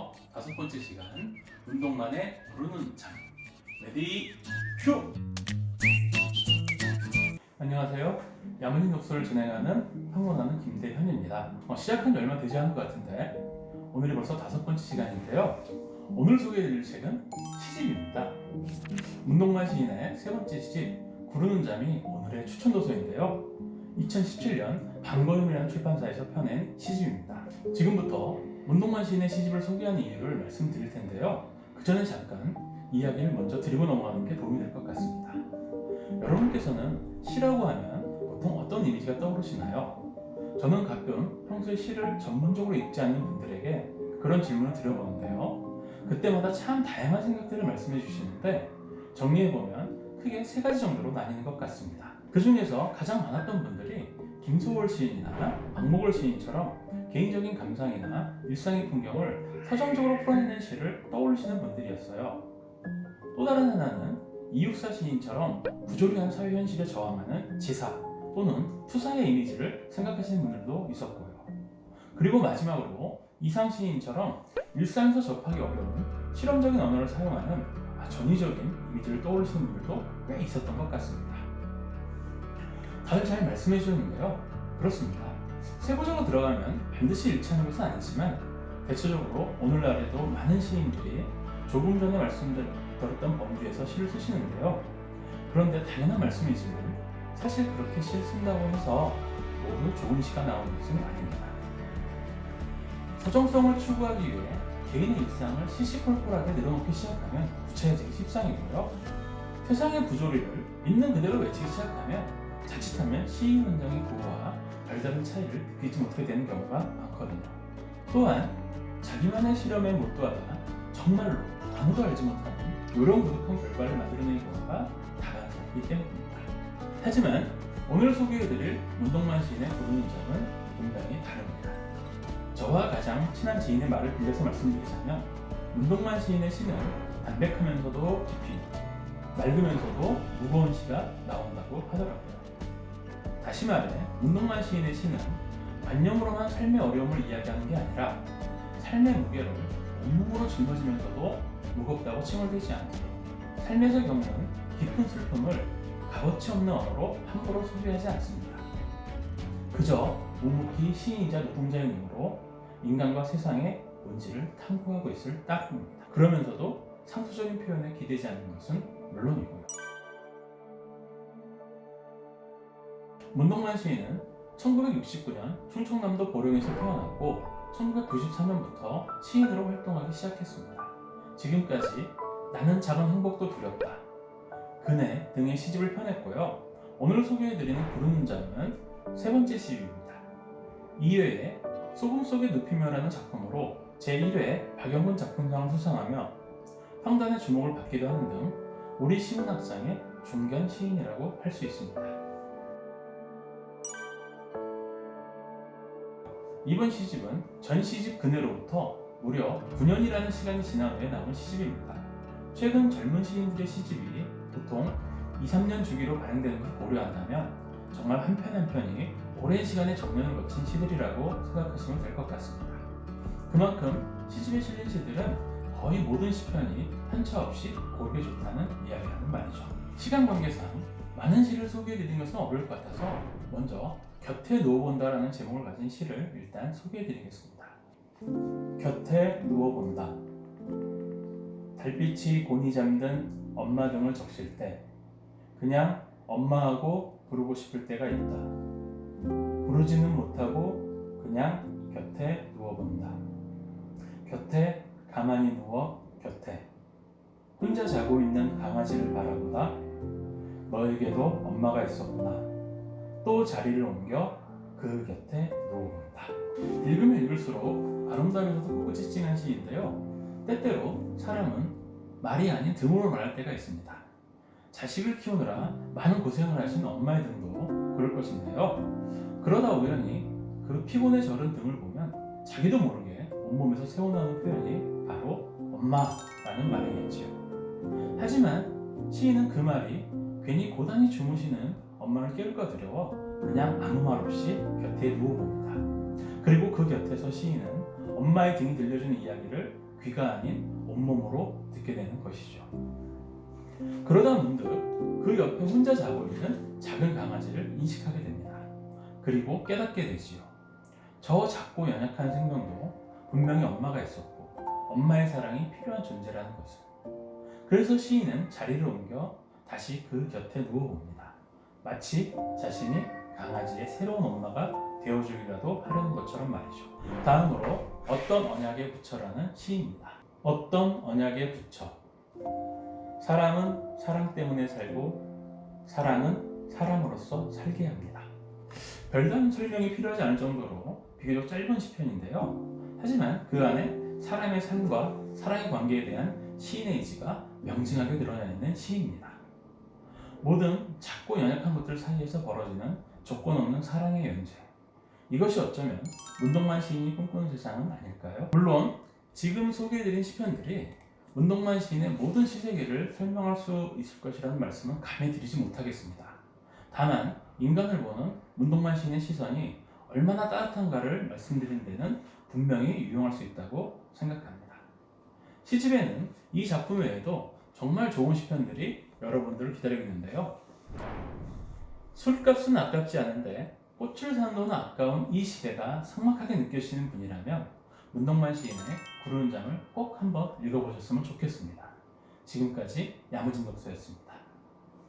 오늘부터 5번째 시간 운동만의 부르는 잠 레디 큐! 안녕하세요. 야문인 독서를 진행하는 평론하는 김대현입니다. 시작한 지 얼마 되지 않은 것 같은데 오늘이 벌써 5번째 시간인데요. 오늘 소개해드릴 책은 시집입니다. 문동만 시인의 3번째 시집 구르는 잠이 오늘의 추천 도서인데요. 2017년 방거음이라는 출판사에서 펴낸 시집입니다. 지금부터 문동만 시인의 시집을 소개하는 이유를 말씀드릴 텐데요. 그 전에 잠깐 이야기를 먼저 드리고 넘어가는 게 도움이 될 것 같습니다. 여러분께서는 시라고 하면 보통 어떤 이미지가 떠오르시나요? 저는 가끔 평소에 시를 전문적으로 읽지 않는 분들에게 그런 질문을 드려보는데요. 그때마다 참 다양한 생각들을 말씀해 주시는데 정리해보면 크게 3가지 정도로 나뉘는 것 같습니다. 그 중에서 가장 많았던 분들이 김소월 시인이나 박목월 시인처럼 개인적인 감상이나 일상의 풍경을 서정적으로 풀어내는 시를 떠올리시는 분들이었어요. 또 다른 하나는 이육사 시인처럼 부조리한 사회 현실에 저항하는 지사 또는 투사의 이미지를 생각하시는 분들도 있었고요. 그리고 마지막으로 이상 시인처럼 일상에서 접하기 어려운 실험적인 언어를 사용하는 전위적인 이미지를 떠올리시는 분들도 꽤 있었던 것 같습니다. 다들 잘 말씀해 주셨는데요. 그렇습니다. 세부적으로 들어가면 반드시 일치하는 것은 아니지만 대체적으로 오늘날에도 많은 시인들이 조금 전에 말씀드렸던 범주에서 시를 쓰시는데요. 그런데 당연한 말씀이지만 사실 그렇게 시를 쓴다고 해서 모두 좋은 시가 나오는 것은 아닙니다. 서정성을 추구하기 위해 개인의 일상을 시시콜콜하게 내려놓기 시작하면 구체화되기 십상이고요. 세상의 부조리를 있는 그대로 외치기 시작하면 자칫하면 시인 원장의 고와 별다른 차이를 느끼지 못하게 되는 경우가 많거든요. 또한 자기만의 실험에 몰두하다 정말로 아무도 알지 못하는 요령부득한 결과를 만들어내는 경우가 다반사이기 때문입니다. 하지만 오늘 소개해드릴 문동만 시인의 부르는 잠은 분명히 다릅니다. 저와 가장 친한 지인의 말을 빌려서 말씀드리자면 문동만 시인의 시는 담백하면서도 깊이 맑으면서도 무거운 시가 나온다고 하더라고요. 다시 말해 문동만 시인의 시는 관념으로만 삶의 어려움을 이야기하는 게 아니라 삶의 무게를 온몸으로 짊어지면서도 무겁다고 칭얼대지 않고 삶에서 겪는 깊은 슬픔을 값어치 없는 언어로 함부로 소비하지 않습니다. 그저 묵묵히 시인이자 노동자의 눈으로 인간과 세상의 본질을 탐구하고 있을 따름입니다. 그러면서도 상투적인 표현에 기대지 않는 것은 물론이고요. 문동만 시인은 1969년 충청남도 보령에서 태어났고 1994년부터 시인으로 활동하기 시작했습니다. 지금까지 나는 작은 행복도 두렵다, 그네 등의 시집을 펴냈고요. 오늘 소개해드리는 부르는 잠은 3번째 시집입니다. 이외에 소금 속의 늪이며라는 작품으로 제1회 박영근 작품상을 수상하며 평단의 주목을 받기도 하는 등 우리 시문학상의 중견 시인이라고 할 수 있습니다. 이번 시집은 전 시집 그네로부터 무려 9년이라는 시간이 지난 후에 나온 시집입니다. 최근 젊은 시인들의 시집이 보통 2-3년 주기로 발행되는 것을 고려한다면 정말 한 편 한 편이 오랜 시간의 정년을 거친 시들이라고 생각하시면 될 것 같습니다. 그만큼 시집에 실린 시들은 거의 모든 시편이 편차 없이 고르게 좋다는 이야기라는 말이죠. 시간 관계상 많은 시를 소개해드리는 것은 어려울 것 같아서 먼저 곁에 누워본다라는 제목을 가진 시를 일단 소개해드리겠습니다. 곁에 누워본다. 달빛이 곤히 잠든 엄마 등을 적실 때 그냥 엄마하고 부르고 싶을 때가 있다. 부르지는 못하고 그냥 곁에 누워본다. 곁에 가만히 누워 곁에 혼자 자고 있는 강아지를 바라보다 너에게도 엄마가 있었구나. 또 자리를 옮겨 그 곁에 누워본다. 읽으면 읽을수록 아름다우면서도 코끝이 찌는 시인데요. 때때로 사람은 말이 아닌 등으로 말할 때가 있습니다. 자식을 키우느라 많은 고생을 하신 엄마의 등도 그럴 것인데요. 그러다 우연히 그 피곤에 절은 등을 보면 자기도 모르게 온몸에서 새어나오는 표현이 바로 엄마라는 말이겠지요. 하지만 시인은 그 말이 괜히 고단히 주무시는 엄마를 깨울까 두려워 그냥 아무 말 없이 곁에 누워봅니다. 그리고 그 곁에서 시인은 엄마의 등이 들려주는 이야기를 귀가 아닌 온몸으로 듣게 되는 것이죠. 그러다 문득 그 옆에 혼자 자고 있는 작은 강아지를 인식하게 됩니다. 그리고 깨닫게 되지요. 저 작고 연약한 생명도 분명히 엄마가 있었고 엄마의 사랑이 필요한 존재라는 것을. 그래서 시인은 자리를 옮겨 다시 그 곁에 누워봅니다. 마치 자신이 강아지의 새로운 엄마가 되어주기라도 하려는 것처럼 말이죠. 다음으로 어떤 언약에 부처라는 시입니다. 어떤 언약에 부처. 사람은 사랑 때문에 살고 사랑은 사람으로서 살게 합니다. 별다른 설명이 필요하지 않을 정도로 비교적 짧은 시편인데요. 하지만 그 안에 사람의 삶과 사랑의 관계에 대한 시인의 의지가 명징하게 드러나 있는 시입니다. 모든 작고 연약한 것들 사이에서 벌어지는 조건 없는 사랑의 연재. 이것이 어쩌면 문동만 시인이 꿈꾸는 세상은 아닐까요? 물론 지금 소개해드린 시편들이 문동만 시인의 모든 시세계를 설명할 수 있을 것이라는 말씀은 감히 드리지 못하겠습니다. 다만 인간을 보는 문동만 시인의 시선이 얼마나 따뜻한가를 말씀드린 데는 분명히 유용할 수 있다고 생각합니다. 시집에는 이 작품 외에도 정말 좋은 시편들이 여러분들을 기다리고 있는데요. 술값은 아깝지 않은데 꽃을 사는 돈은 아까운 이 시대가 삭막하게 느껴지는 분이라면 문동만 시인의 구르는 잠을 꼭 한번 읽어보셨으면 좋겠습니다. 지금까지 야무진 독서였습니다.